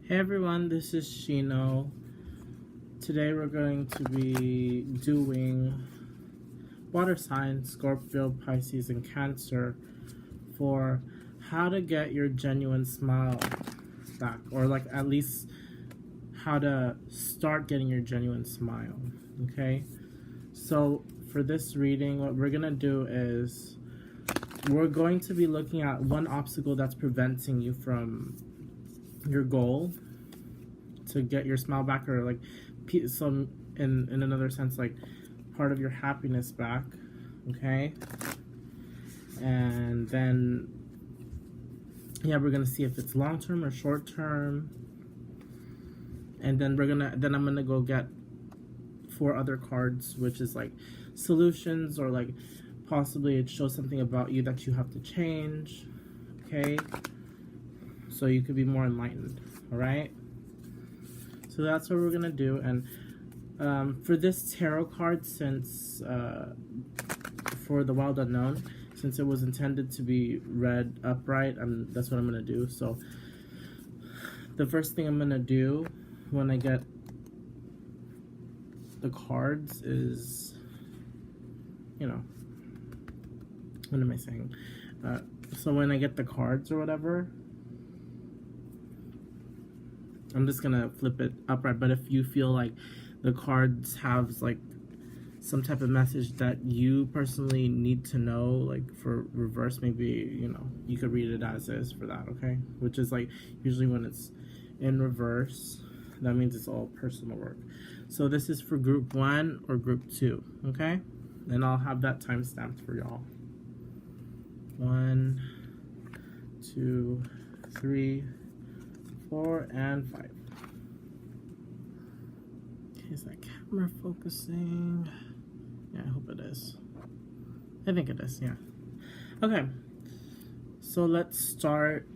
Hey everyone, this is Shino. Today we're going to be doing water signs, Scorpio, Pisces, and Cancer for how to get your genuine smile back, or like at least how to start getting your genuine smile. Okay, so for this reading, what we're gonna do is we're going to be looking at one obstacle that's preventing you from your goal to get your smile back, or like some in another sense, like part of your happiness back. Okay, and then we're gonna see if it's long-term or short-term, and then I'm gonna go get 4 other cards, which is like solutions, or like possibly it shows something about you that you have to change. Okay, so you could be more enlightened. All right, so that's what we're gonna do. And for this tarot card, since for the wild unknown, since it was intended to be read upright, that's what I'm gonna do. So the first thing I'm gonna do when I get the cards is, what am I saying? So when I get the cards or whatever, I'm just gonna flip it upright. But if you feel like the cards have like some type of message that you personally need to know, like for reverse, maybe you could read it as is for that. Okay, which is like usually when it's in reverse, that means it's all personal work. So this is for group 1 or group 2. Okay, and I'll have that time stamped for y'all. 1, 2, 3, 4, and 5. Okay, is that camera focusing? Yeah, I hope it is. I think it is, yeah. Okay, so let's start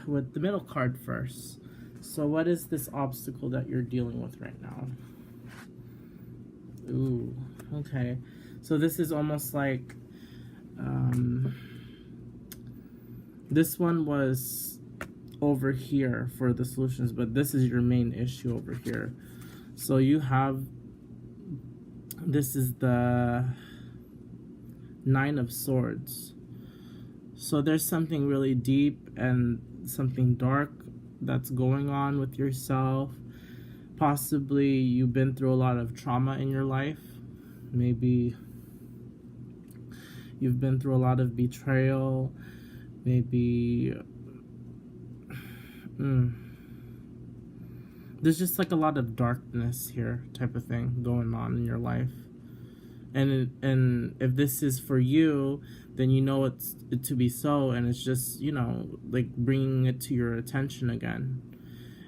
with the middle card first. So what is this obstacle that you're dealing with right now? Ooh, okay. So this is almost like, this one was over here for the solutions, but this is your main issue over here. So you have, this is the 9 of Swords. So there's something really deep and something dark that's going on with yourself. Possibly you've been through a lot of trauma in your life. Maybe you've been through a lot of betrayal. Maybe there's just like a lot of darkness here type of thing going on in your life. And if this is for you, then you know it's to be so, and it's just, like bringing it to your attention again.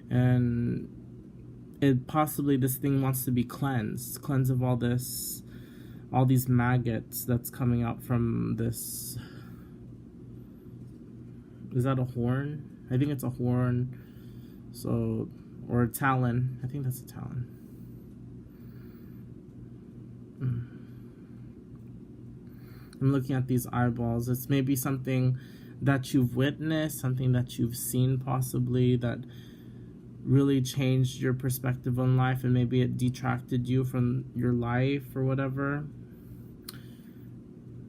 And it possibly, this thing wants to be cleansed of all these maggots that's coming out from this. Is that a horn? I think it's a horn. So, or a talon. I think that's a talon. I'm looking at these eyeballs. It's maybe something that you've witnessed, something that you've seen possibly, that really changed your perspective on life, and maybe it detracted you from your life or whatever.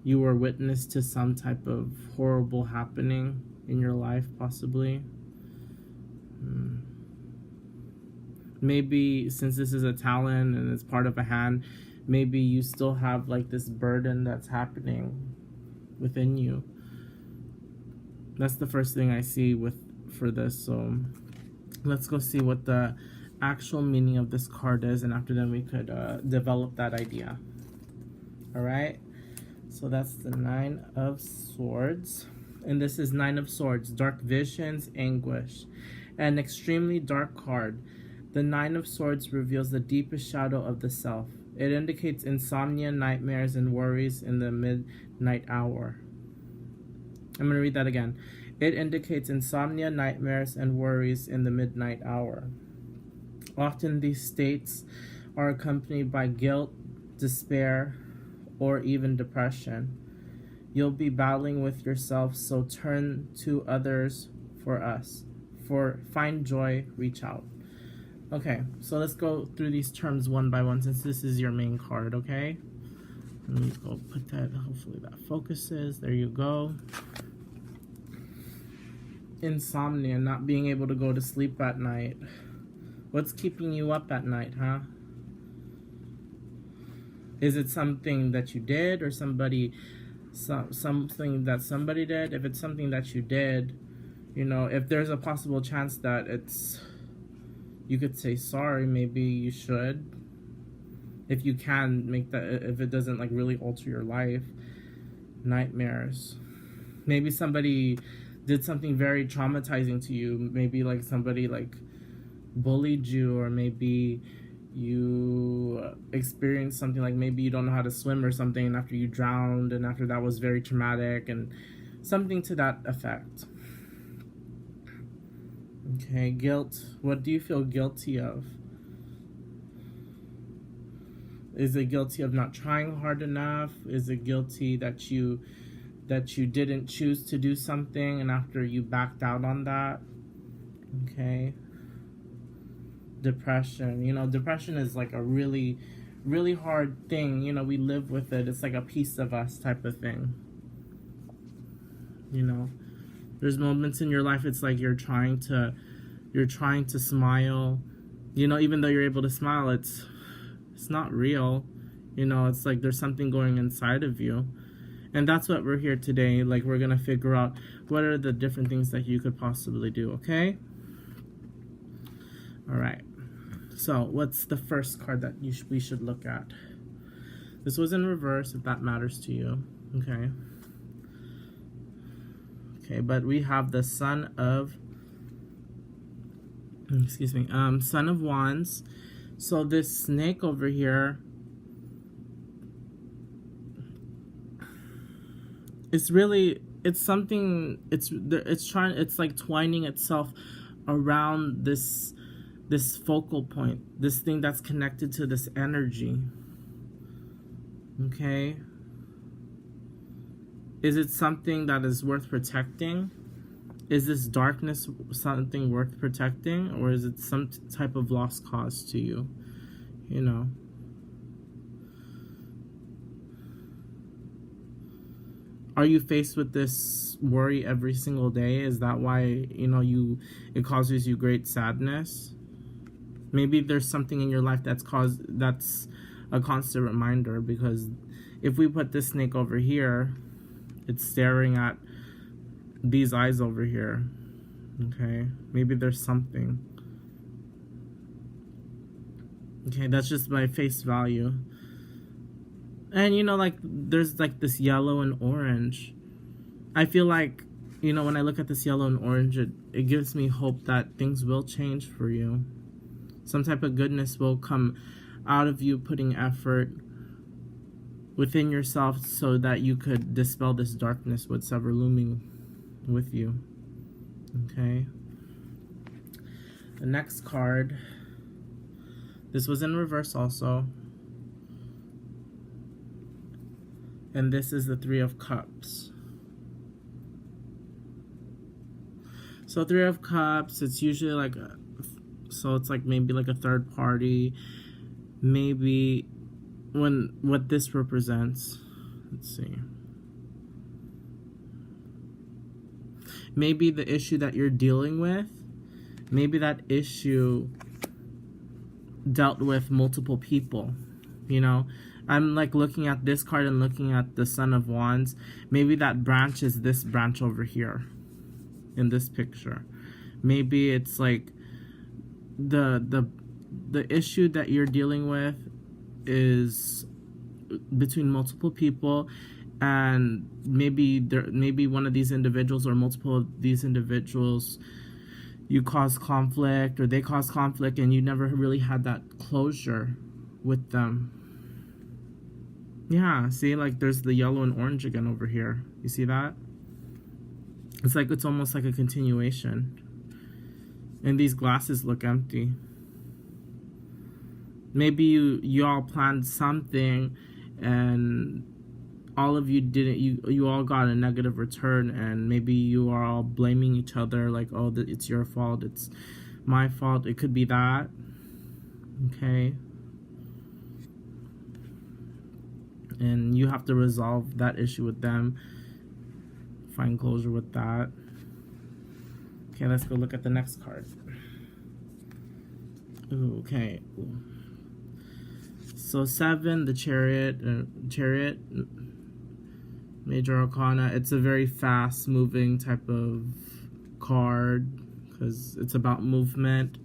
You were witness to some type of horrible happening in your life, possibly. Maybe since this is a talon and it's part of a hand, maybe you still have like this burden that's happening within you. That's the first thing I see for this. So let's go see what the actual meaning of this card is, and after then we could develop that idea. All right, so that's the 9 of Swords, and this is 9 of Swords, dark visions, anguish, an extremely dark card. The 9 of Swords reveals the deepest shadow of the self. It indicates insomnia, nightmares, and worries in the midnight hour. I'm going to read that again. It indicates insomnia, nightmares, and worries in the midnight hour. Often these states are accompanied by guilt, despair, or even depression. You'll be battling with yourself, so turn to others for us. find joy, reach out. Okay, so let's go through these terms one by one since this is your main card, okay? Let me go put that, hopefully that focuses. There you go. Insomnia, not being able to go to sleep at night. What's keeping you up at night, huh? Is it something that you did or something that somebody did? If it's something that you did, you know, if there's a possible chance that you could say sorry, maybe you should. If you can make that, if it doesn't like really alter your life. Nightmares. Maybe somebody did something very traumatizing to you. Maybe like somebody like bullied you, or maybe you experienced something like maybe you don't know how to swim or something, and after you drowned, and after that was very traumatic, and something to that effect. Okay, guilt. What do you feel guilty of? Is it guilty of not trying hard enough? Is it guilty that you didn't choose to do something and after you backed out on that? Okay. Depression. You know, depression is like a really, really hard thing. You know, we live with it. It's like a piece of us type of thing. You know, there's moments in your life it's like you're trying to smile. You know, even though you're able to smile, it's not real. You know, it's like there's something going inside of you. And that's what we're here today. Like, we're going to figure out what are the different things that you could possibly do, okay? All right. So, what's the first card that we should look at? This was in reverse, if that matters to you. Okay. Okay, but we have the Son of Wands. So this snake over here, it's like twining itself around this focal point, this thing that's connected to this energy. Okay. Is it something that is worth protecting? Is this darkness something worth protecting, or is it some type of lost cause to you? You know. Are you faced with this worry every single day? Is that why, you know, it causes you great sadness? Maybe there's something in your life that's a constant reminder, because if we put this snake over here, it's staring at these eyes over here. Okay, maybe there's something. Okay, that's just my face value. And you know, like, there's like this yellow and orange. I feel like, you know, when I look at this yellow and orange, it gives me hope that things will change for you. Some type of goodness will come out of you putting effort within yourself so that you could dispel this darkness, what's ever looming with you. Okay. The next card, this was in reverse also, and this is the Three of Cups. So Three of Cups, it's usually like so it's like maybe like a third party. Maybe what this represents, let's see, maybe the issue that you're dealing with, maybe that issue dealt with multiple people. You know, I'm like looking at this card and looking at the Son of Wands. Maybe that branch is this branch over here in this picture. Maybe it's like the issue that you're dealing with is between multiple people, and maybe one of these individuals or multiple of these individuals, you cause conflict or they cause conflict, and you never really had that closure with them. Yeah, see, like there's the yellow and orange again over here. You see that? It's like it's almost like a continuation. And these glasses look empty. Maybe you all planned something, and all of you didn't, you all got a negative return, and maybe you are all blaming each other, like, oh, it's your fault, it's my fault. It could be that. Okay. And you have to resolve that issue with them, find closure with that. Okay, let's go look at the next card. Ooh, okay. So 7, the Chariot, Major Arcana. It's a very fast moving type of card because it's about movement.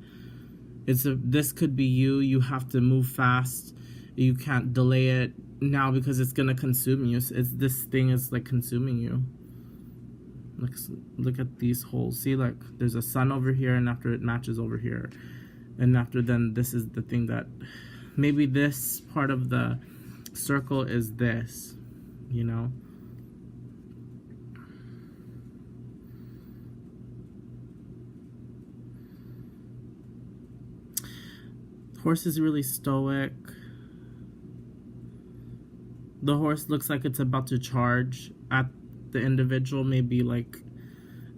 This could be you. You have to move fast. You can't delay it now because it's gonna consume you. This thing is like consuming you. Look at these holes. See, like there's a sun over here, and after it matches over here, and after then this is the thing that maybe this part of the circle is this, you know. Horse is really stoic. The horse looks like it's about to charge at the individual, maybe like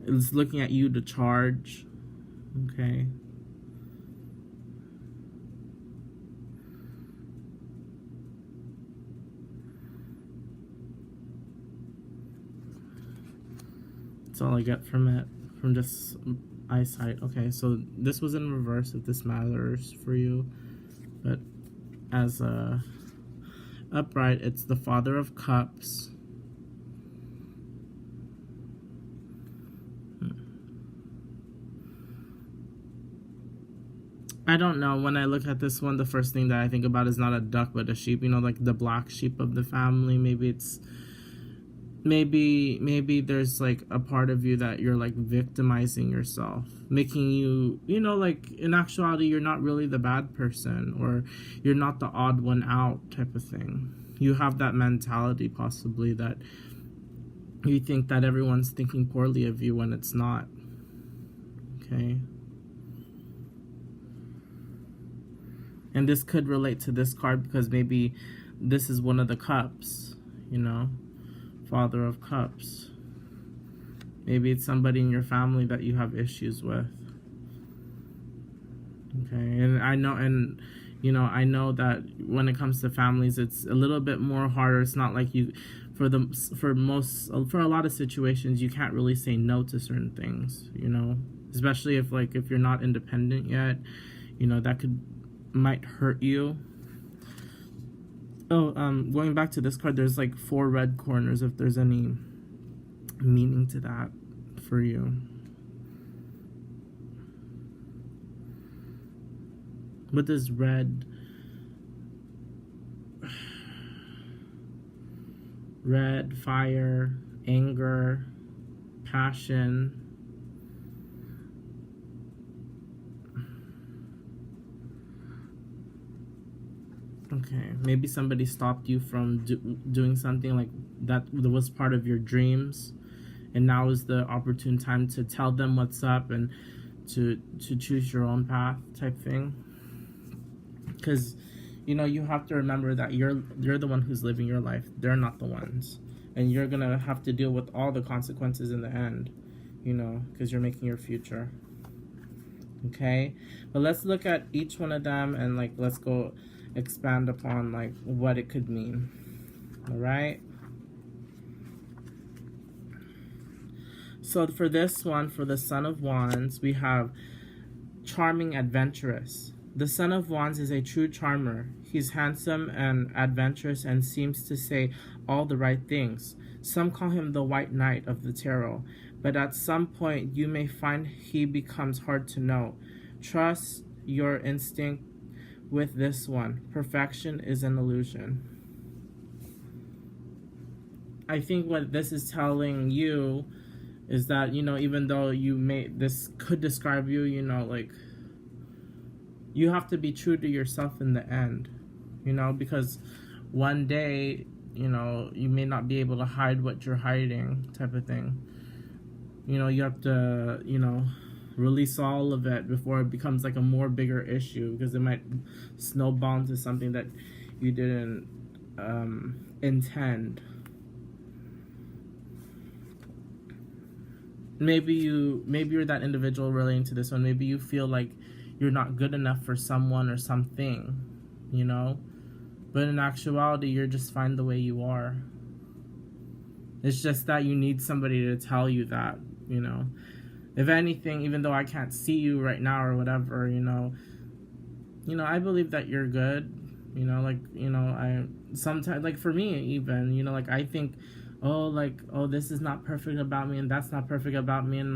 it's looking at you to charge. Okay. That's all I get from it, from just eyesight. Okay, so this was in reverse if this matters for you, but as a upright, it's the Father of Cups. I don't know. When I look at this one, the first thing that I think about is not a duck, but a sheep. You know, like the black sheep of the family. Maybe it's... Maybe there's like a part of you that you're like victimizing yourself, making you, you know, like in actuality, you're not really the bad person, or you're not the odd one out type of thing. You have that mentality possibly that you think that everyone's thinking poorly of you when it's not. Okay. And this could relate to this card because maybe this is one of the cups, you know, Father of Cups. Maybe it's somebody in your family that you have issues with. Okay, and I know, and you know, I know that when it comes to families, it's a little bit more harder. It's not like you, for a lot of situations, you can't really say no to certain things, you know, especially if you're not independent yet, you know, that might hurt you. Oh, going back to this card, there's like 4 red corners, if there's any meaning to that for you. What is red? Red, fire, anger, passion. Okay, maybe somebody stopped you from doing something like that was part of your dreams, and now is the opportune time to tell them what's up and to choose your own path type thing. Because, you know, you have to remember that you're the one who's living your life. They're not the ones, and you're gonna have to deal with all the consequences in the end, you know, because you're making your future. Okay, but let's look at each one of them and like let's go expand upon like what it could mean. All right, so for this one, for the Son of Wands, we have charming, adventurous. The Son of Wands is a true charmer. He's handsome and adventurous and seems to say all the right things. Some call him the White Knight of the Tarot, but at some point you may find he becomes hard to know. Trust your instinct with this one. Perfection is an illusion. I think what this is telling you is that, you know, even though this could describe you, you know, like, you have to be true to yourself in the end, you know, because one day, you know, you may not be able to hide what you're hiding type of thing. You know, you have to, you know, release all of it before it becomes like a more bigger issue, because it might snowball into something that you didn't intend. maybe you're that individual relating to this one. Maybe you feel like you're not good enough for someone or something, you know? But in actuality, you're just fine the way you are. It's just that you need somebody to tell you that, you know? If anything, even though I can't see you right now or whatever, you know, I believe that you're good. You know, like, you know, I sometimes, like, for me even, you know, like, I think, oh, this is not perfect about me and that's not perfect about me, and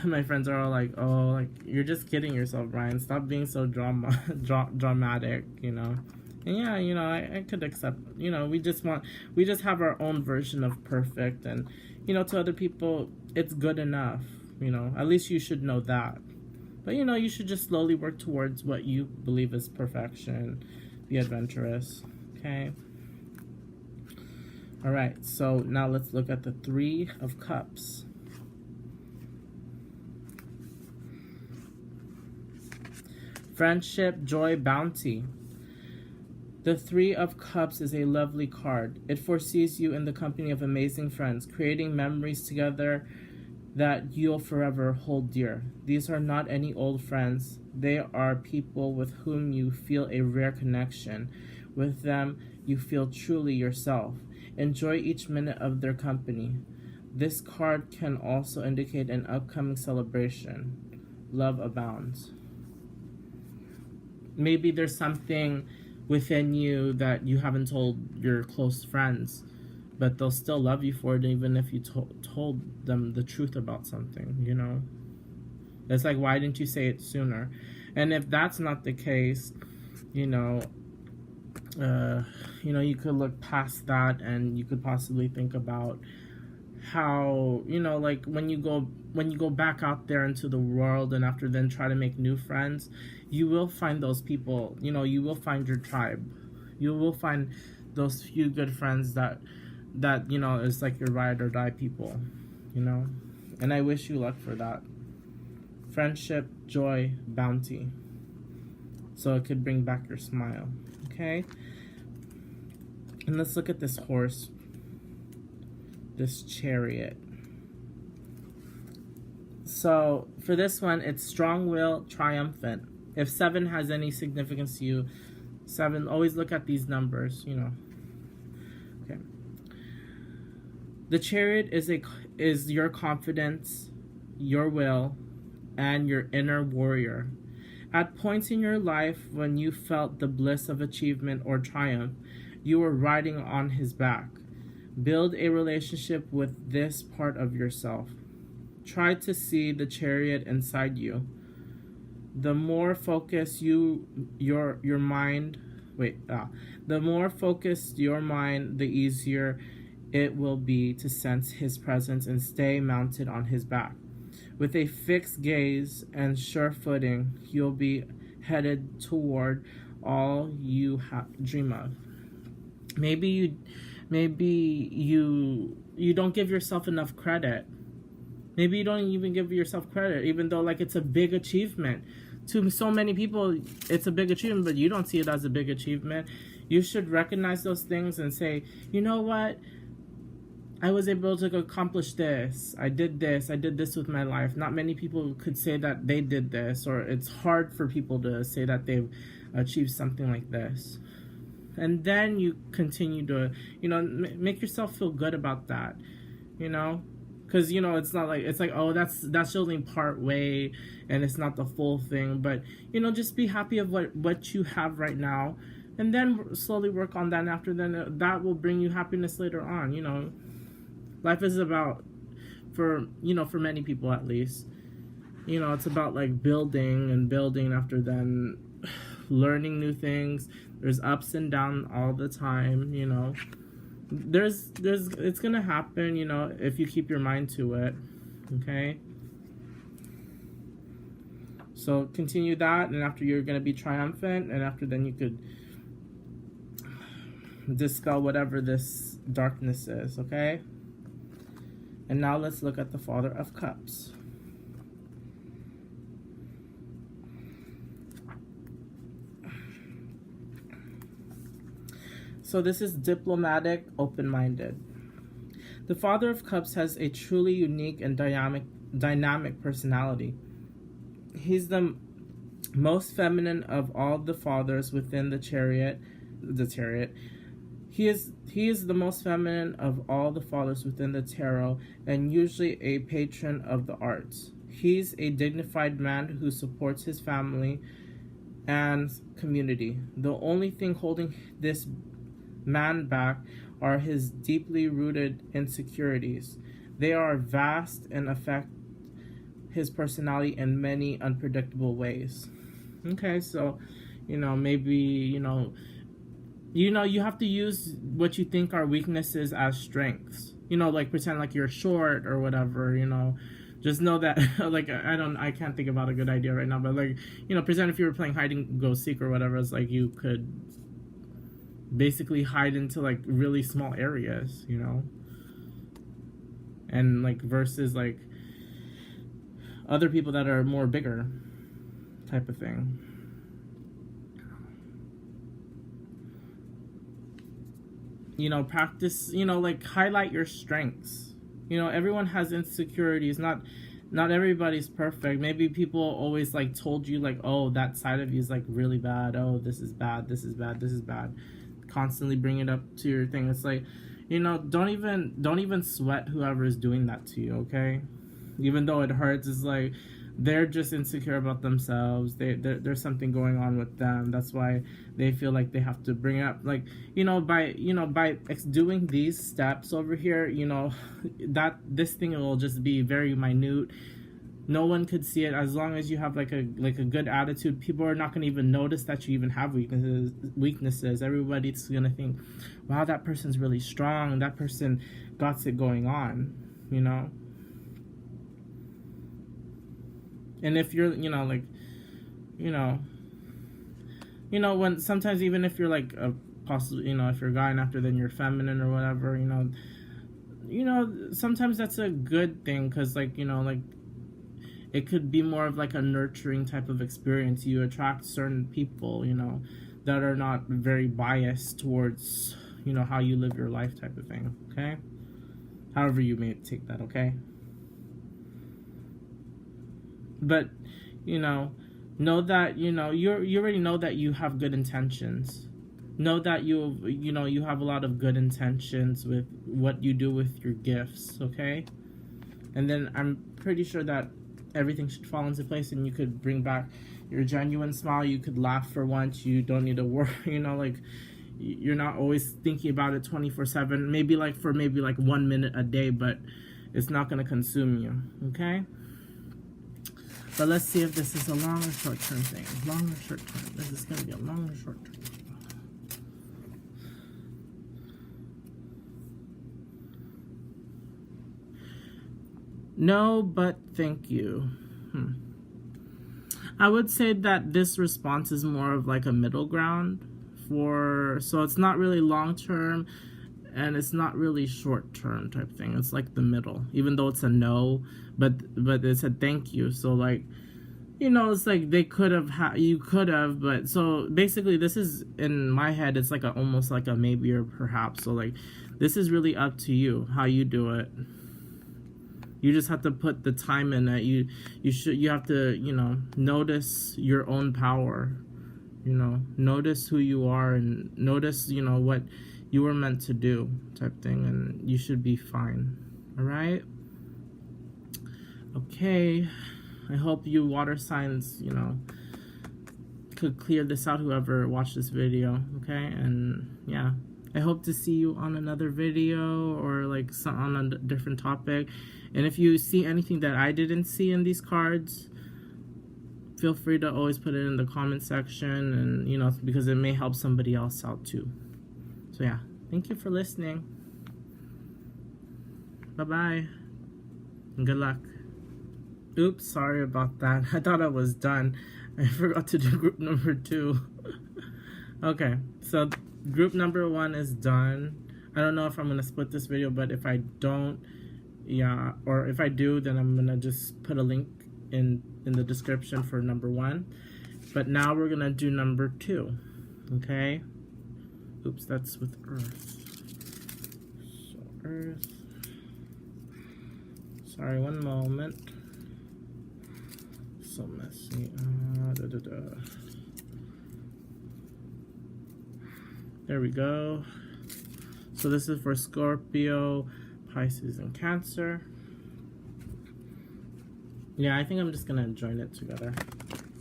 my friends are all like, oh, like, you're just kidding yourself, Brian. Stop being so dramatic, you know. And yeah, you know, I could accept, you know, we just have our own version of perfect, and, you know, to other people, it's good enough, you know. At least you should know that. But, you know, you should just slowly work towards what you believe is perfection. Be adventurous, okay? All right, so now let's look at the Three of Cups. Friendship, joy, bounty. The Three of Cups is a lovely card. It foresees you in the company of amazing friends, creating memories together that you'll forever hold dear. These are not any old friends. They are people with whom you feel a rare connection. With them, you feel truly yourself. Enjoy each minute of their company. This card can also indicate an upcoming celebration. Love abounds. Maybe there's something within you that you haven't told your close friends, but they'll still love you for it even if you told them the truth about something, you know? It's like, why didn't you say it sooner? And if that's not the case, you know, you could look past that, and you could possibly think about how, you know, like, when you go back out there into the world and after then try to make new friends, you will find those people, you know, you will find your tribe. You will find those few good friends that you know, is like your ride or die people, you know. And I wish you luck for that. Friendship, joy, bounty. So it could bring back your smile, okay? And let's look at this horse, this Chariot. So for this one, it's strong will, triumphant. If 7 has any significance to you, 7, always look at these numbers, you know. Okay. The Chariot is your confidence, your will, and your inner warrior. At points in your life when you felt the bliss of achievement or triumph, you were riding on his back. Build a relationship with this part of yourself. Try to see the Chariot inside you. The more focused the more focused your mind, the easier it will be to sense his presence and stay mounted on his back. With a fixed gaze and sure footing, you'll be headed toward all you dream of. Maybe you don't give yourself enough credit. Maybe you don't even give yourself credit, even though, like, it's a big achievement. To so many people, it's a big achievement, but you don't see it as a big achievement. You should recognize those things and say, you know what? I was able to accomplish this. I did this with my life. Not many people could say that they did this, or it's hard for people to say that they've achieved something like this. And then you continue to, you know, make yourself feel good about that, you know? Because, you know, it's not like, it's like, oh, that's only part way and it's not the full thing. But, you know, just be happy of what you have right now, and then slowly work on that. And after then, that will bring you happiness later on, you know. Life is about, for many people at least, you know, it's about, like, building and building, after then learning new things. There's ups and downs all the time, you know. It's gonna happen, you know, if you keep your mind to it, okay? So continue that, and after you're gonna be triumphant, and after then you could dispel whatever this darkness is, okay? And now let's look at the Father of Cups. So this is diplomatic, open-minded. The Father of Cups has a truly unique and dynamic personality. He's the most feminine of all the fathers within the chariot. He is the most feminine of all the fathers within the tarot, and usually a patron of the arts. He's a dignified man who supports his family and community. The only thing holding this man back are his deeply rooted insecurities. They are vast and affect his personality in many unpredictable ways. Okay, so, maybe, you have to use what you think are weaknesses as strengths. Like pretend like you're short or whatever, Just know that, like, I can't think about a good idea right now, but like, pretend if you were playing hide and go seek or whatever, it's like you could basically hide into like really small areas, and like versus like other people that are more bigger type of thing. Practice, like highlight your strengths. Everyone has insecurities. Not everybody's perfect. Maybe people always like told you like, oh, that side of you is like really bad. Oh, this is bad. This is bad. This is bad. Constantly bring it up to your thing. It's like, don't even sweat whoever is doing that to you. Okay, even though it hurts, it's like they're just insecure about themselves. There's something going on with them. That's why they feel like they have to bring it up. Like, by doing these steps over here, that this thing will just be very minute. No one could see it. As long as you have like a good attitude, people are not going to even notice that you even have weaknesses. Everybody's going to think, wow, that person's really strong. That person got it going on, And if you're, when sometimes even if you're like a possibly, if you're a guy and after then you're feminine or whatever, sometimes that's a good thing because like, like it could be more of like a nurturing type of experience. You attract certain people, that are not very biased towards, how you live your life type of thing, okay? However you may take that, okay? But, know that, you already know that you have good intentions. Know that you have a lot of good intentions with what you do with your gifts, okay? And then I'm pretty sure that everything should fall into place and you could bring back your genuine smile. You could laugh for once. You don't need to worry, like you're not always thinking about it 24/7. Maybe like for 1 minute a day, but it's not going to consume you, okay? But let's see if this is a long or short term thing. Long or short term. This is going to be a long or short term. No, but thank you. I would say that this response is more of like a middle ground so it's not really long term and it's not really short term type thing. It's like the middle, even though it's a no, but it's a thank you. So like, it's like they could have, you could have, but so basically this is in my head, it's like almost like a maybe or perhaps. So like, this is really up to you, how you do it. You just have to put the time in it. You have to, notice your own power, notice who you are and notice, what you were meant to do type thing, and you should be fine. All right. Okay. I hope you water signs, could clear this out, whoever watched this video. Okay. And yeah, I hope to see you on another video or like on a different topic. And if you see anything that I didn't see in these cards, feel free to always put it in the comment section, and because it may help somebody else out too. So yeah, thank you for listening. Bye-bye. And good luck. Oops, sorry about that. I thought I was done. I forgot to do group number 2. Okay, so group number 1 is done. I don't know if I'm going to split this video, but if I don't, yeah, or if I do, then I'm gonna just put a link in the description for number 1. But now we're gonna do number 2. Okay. Oops, that's with Earth. So Earth. Sorry, one moment. So messy. There we go. So this is for Scorpio, Pisces, and Cancer. Yeah, I think I'm just gonna join it together.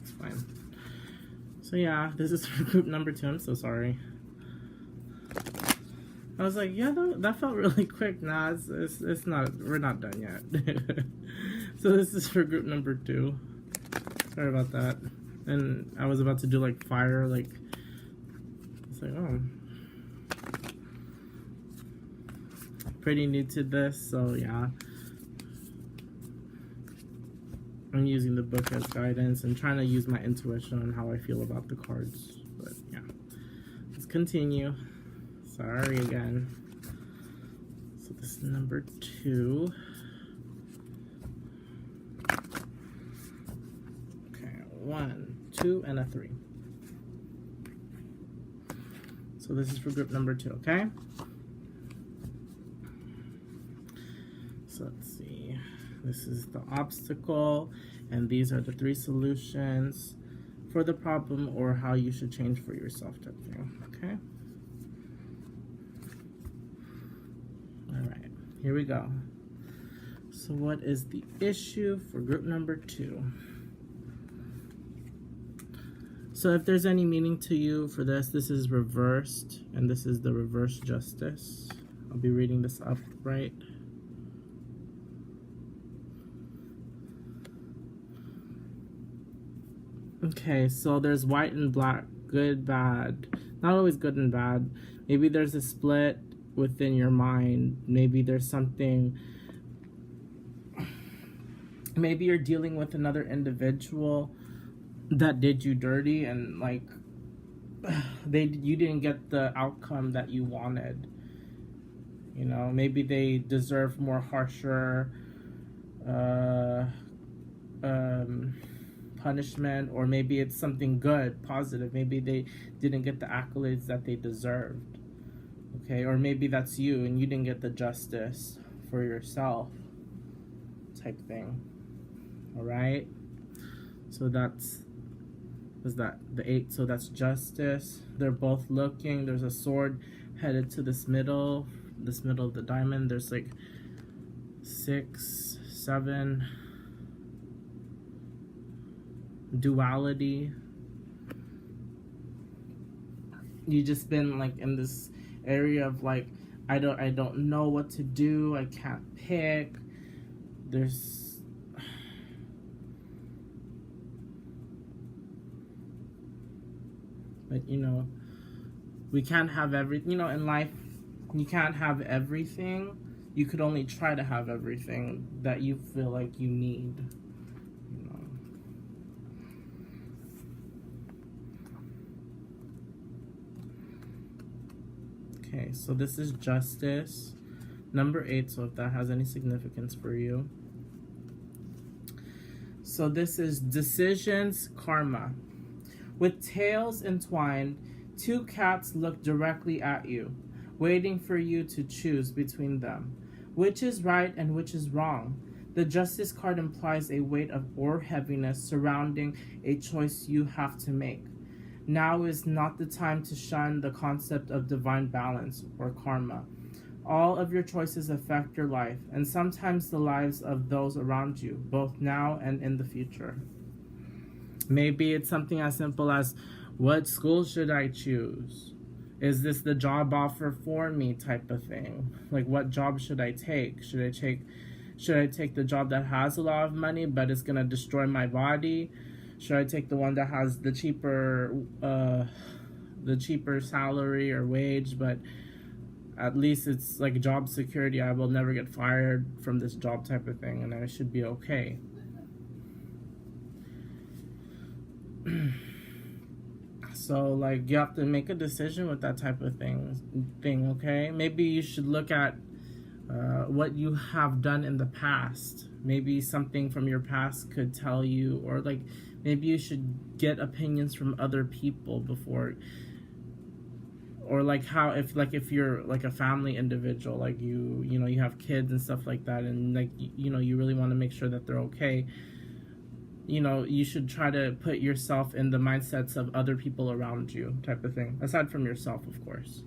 It's fine. So yeah, this is for group number 2. I'm so sorry. I was like, yeah, that felt really quick. Nah, it's not. We're not done yet. So this is for group number 2. Sorry about that. And I was about to do like fire, like it's like, oh, pretty new to this, so yeah. I'm using the book as guidance and trying to use my intuition on how I feel about the cards. But yeah, let's continue. Sorry again. So this is number 2. Okay, 1, 2, and a 3. So this is for group number 2, okay? So let's see. This is the obstacle, and these are the 3 solutions for the problem or how you should change for yourself type thing, okay? Alright, here we go. So what is the issue for group number 2? So if there's any meaning to you for this is reversed, and this is the reverse justice. I'll be reading this upright. Okay, so there's white and black, good, bad. Not always good and bad. Maybe there's a split within your mind. Maybe there's something. Maybe you're dealing with another individual that did you dirty, and like you didn't get the outcome that you wanted. You know, maybe they deserve more harsher punishment, or maybe it's something good, positive. Maybe they didn't get the accolades that they deserved. Okay, or maybe that's you and you didn't get the justice for yourself type thing. All right, so that's the 8. So that's justice. They're both looking. There's a sword headed to this middle of the diamond. There's like 6, 7. Duality. You just been like in this area of like, I don't know what to do. I can't pick. There's but you know, we can't have everything. You know, in life you can't have everything. You could only try to have everything that you feel like you need. Okay, so this is justice, number 8, so if that has any significance for you. So this is decisions, karma. With tails entwined, 2 cats look directly at you, waiting for you to choose between them. Which is right and which is wrong? The justice card implies a weight or heaviness surrounding a choice you have to make. Now is not the time to shun the concept of divine balance or karma. All of your choices affect your life, and sometimes the lives of those around you, both now and in the future. Maybe it's something as simple as, what school should I choose? Is this the job offer for me type of thing? Like, what job should I take? Should I take the job that has a lot of money but it's gonna destroy my body? Should I take the one that has the cheaper salary or wage, but at least it's like job security? I will never get fired from this job type of thing, and I should be okay. So like, you have to make a decision with that type of thing, okay? Maybe you should look at what you have done in the past. Maybe something from your past could tell you, or like, maybe you should get opinions from other people before, or like how if you're like a family individual, like you know you have kids and stuff like that, and like you know you really want to make sure that they're okay, you know, you should try to put yourself in the mindsets of other people around you, type of thing, aside from yourself, of course.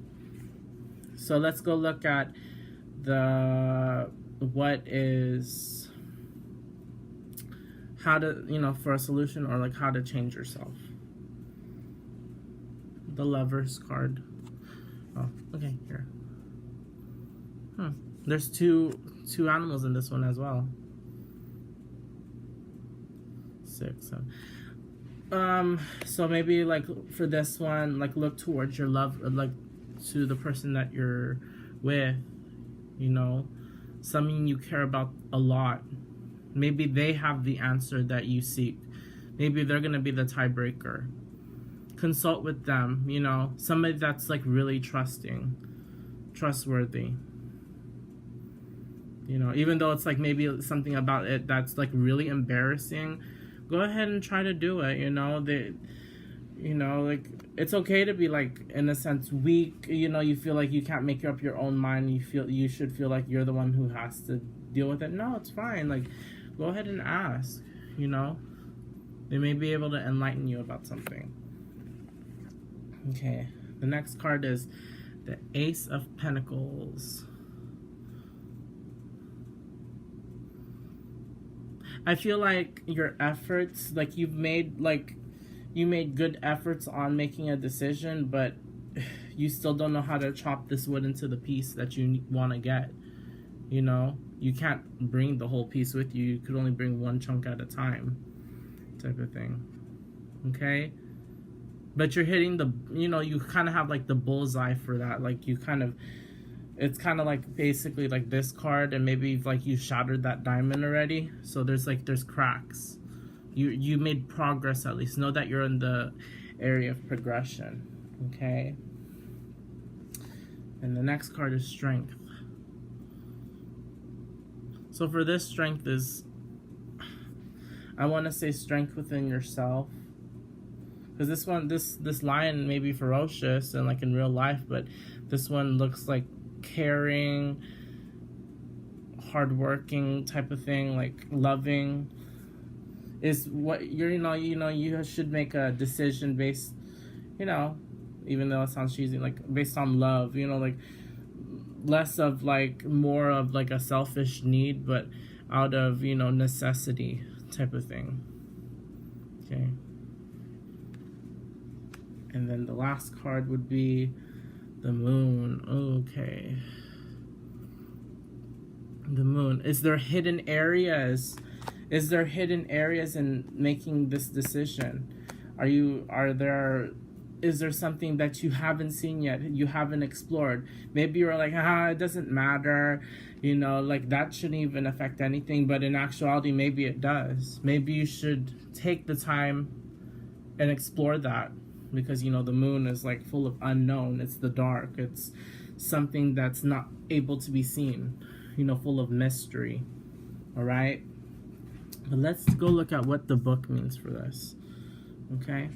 So let's go look at what is how to, you know, for a solution, or like how to change yourself. The Lover's card. Oh, okay, here. There's two animals in this one as well. 6, 7. So maybe like for this one, like look towards your love, like to the person that you're with, you know, something you care about a lot. Maybe they have the answer that you seek. Maybe they're gonna be the tiebreaker. Consult with them, you know, somebody that's like really trustworthy. You know, even though it's like maybe something about it that's like really embarrassing, go ahead and try to do it. You know, you know, like it's okay to be like in a sense weak. You know, you feel like you can't make up your own mind. You should feel like you're the one who has to deal with it. No, it's fine. Like, go ahead and ask. You know, they may be able to enlighten you about something. Okay, the next card is the Ace of Pentacles. I feel like your efforts, like you made good efforts on making a decision, but you still don't know how to chop this wood into the piece that you want to get. You know, you can't bring the whole piece with you. You could only bring one chunk at a time, type of thing. Okay? But you're hitting the, you know, you kind of have like the bullseye for that. Like you kind of, it's kind of like basically like this card, and maybe like you shattered that diamond already. So there's cracks. You made progress, at least. Know that you're in the area of progression. Okay? And the next card is Strength. So for this, strength is, I want to say strength within yourself. Because this one, this lion may be ferocious and like in real life, but this one looks like caring, hardworking type of thing, like loving. Is what you're, you should make a decision based, even though it sounds cheesy, like based on love, like less of like more of like a selfish need, but out of, necessity type of thing. Okay. And then the last card would be the Moon. Okay. The Moon. Is there hidden areas? Is there hidden areas in making this decision? Is there something that you haven't seen yet, you haven't explored? Maybe you're like, it doesn't matter, like that shouldn't even affect anything, but in actuality, maybe it does. Maybe you should take the time and explore that, because, the moon is like full of unknown. It's the dark. It's something that's not able to be seen, full of mystery. All right? But let's go look at what the book means for this. Okay?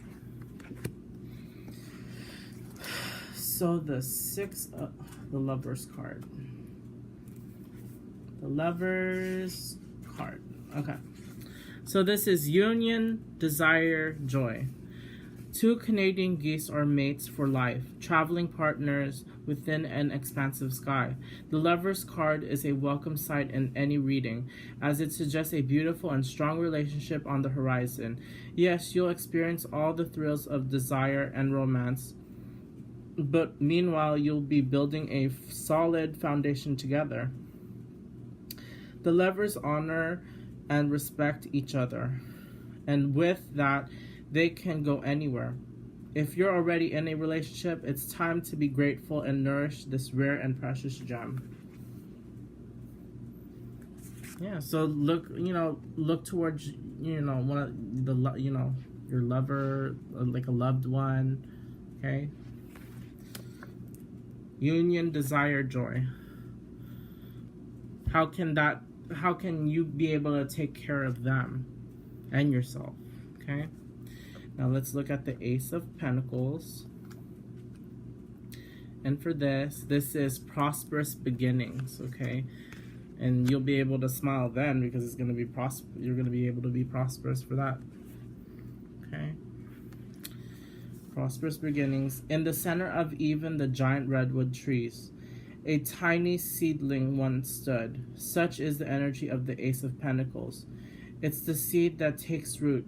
So the the Lover's card. The Lover's card. Okay. So this is Union, Desire, Joy. 2 Canadian geese are mates for life, traveling partners within an expansive sky. The Lover's card is a welcome sight in any reading, as it suggests a beautiful and strong relationship on the horizon. Yes, you'll experience all the thrills of desire and romance, but meanwhile, you'll be building a solid foundation together. The lovers honor and respect each other, and with that, they can go anywhere. If you're already in a relationship, it's time to be grateful and nourish this rare and precious gem. Yeah, so look towards, one of the, your lover, like a loved one, okay? Union, desire, joy. How can you be able to take care of them and yourself, okay? Now let's look at the Ace of Pentacles. And for this is prosperous beginnings, okay? And you'll be able to smile then because it's going to be you're going to be able to be prosperous for that. Okay? Prosperous beginnings. In the center of even the giant redwood trees, a tiny seedling once stood. Such is the energy of the Ace of Pentacles. It's the seed that takes root,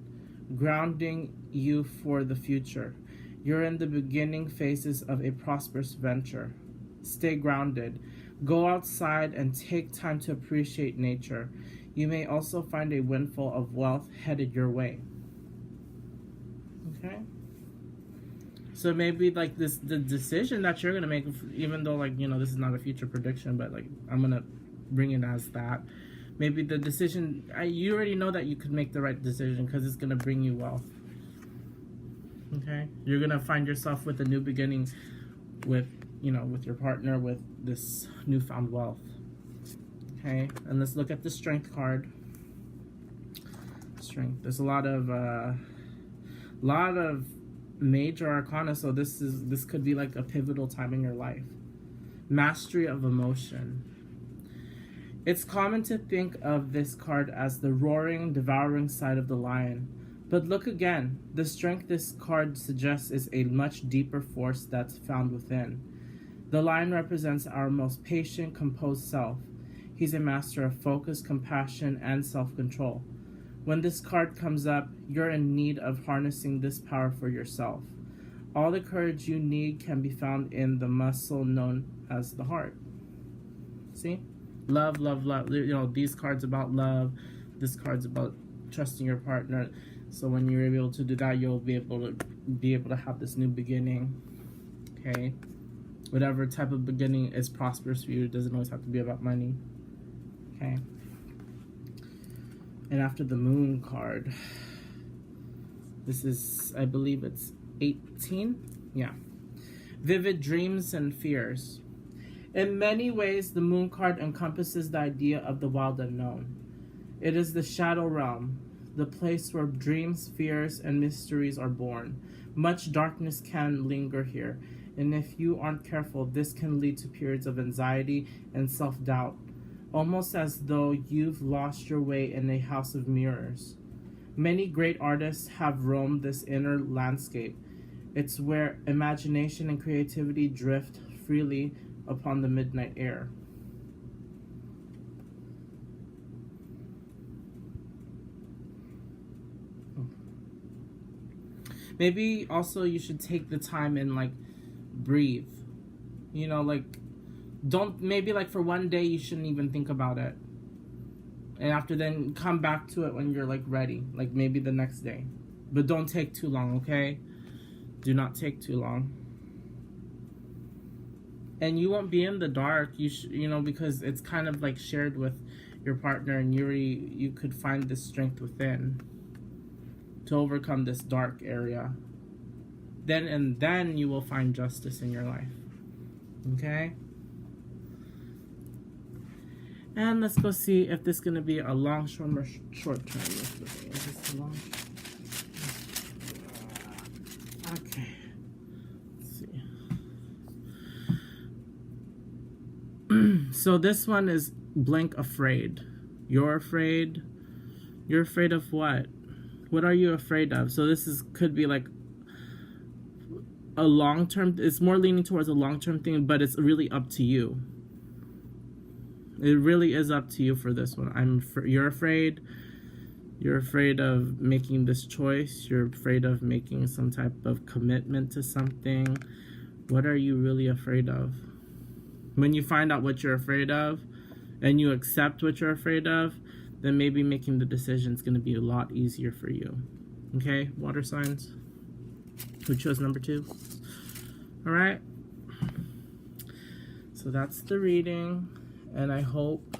grounding you for the future. You're in the beginning phases of a prosperous venture. Stay grounded. Go outside and take time to appreciate nature. You may also find a windfall of wealth headed your way. Okay? So maybe like the decision that you're gonna make, even though like, you know, this is not a future prediction, but like I'm gonna bring it as that. Maybe the decision, you already know that you could make the right decision because it's gonna bring you wealth. Okay, you're gonna find yourself with a new beginning, with, you know, with your partner, with this newfound wealth. Okay, and let's look at the Strength card. Strength. There's a lot of major arcana, so this could be like a pivotal time in your life. Mastery of emotion. It's common to think of this card as the roaring, devouring side of the lion. But look again, the strength this card suggests is a much deeper force that's found within. The lion represents our most patient, composed self. He's a master of focus, compassion, and self-control. When this card comes up, you're in need of harnessing this power for yourself. All the courage you need can be found in the muscle known as the heart. See? Love, love, love. You know, these cards about love. This card's about trusting your partner. So when you're able to do that, you'll be able to have this new beginning. Okay? Whatever type of beginning is prosperous for you, it doesn't always have to be about money. Okay? And after the Moon card, this is, I believe it's 18? Yeah. Vivid dreams and fears. In many ways, the Moon card encompasses the idea of the wild unknown. It is the shadow realm, the place where dreams, fears, and mysteries are born. Much darkness can linger here, and if you aren't careful, this can lead to periods of anxiety and self-doubt, almost as though you've lost your way in a house of mirrors. Many great artists have roamed this inner landscape. It's where imagination and creativity drift freely upon the midnight air. Maybe also you should take the time and like breathe. You know, like don't, maybe like for one day you shouldn't even think about it. And after then come back to it when you're like ready, like maybe the next day. But don't take too long, okay? Do not take too long. And you won't be in the dark, you know, because it's kind of like shared with your partner, and you could find this strength within to overcome this dark area. Then you will find justice in your life. Okay? And let's go see if this is going to be a long term or short term. Is this long? Okay. Let's see. So this one is blank afraid. You're afraid. You're afraid of what? What are you afraid of? So this could be like a long term. It's more leaning towards a long term thing, but it's really up to you. It really is up to you for this one. You're afraid. You're afraid of making this choice. You're afraid of making some type of commitment to something. What are you really afraid of? When you find out what you're afraid of and you accept what you're afraid of, then maybe making the decision is going to be a lot easier for you. Okay, water signs. Who chose number 2? All right. So that's the reading. And I hope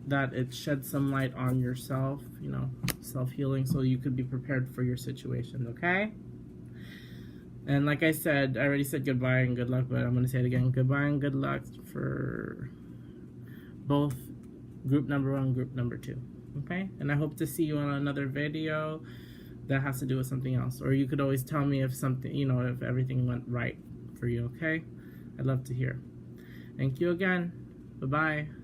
that it sheds some light on yourself, you know, self-healing, so you could be prepared for your situation, okay? And like I said, I already said goodbye and good luck, but I'm going to say it again. Goodbye and good luck for both group number 1 and group number 2, okay? And I hope to see you on another video that has to do with something else. Or you could always tell me if something, you know, if everything went right for you, okay? I'd love to hear. Thank you again. Bye-bye.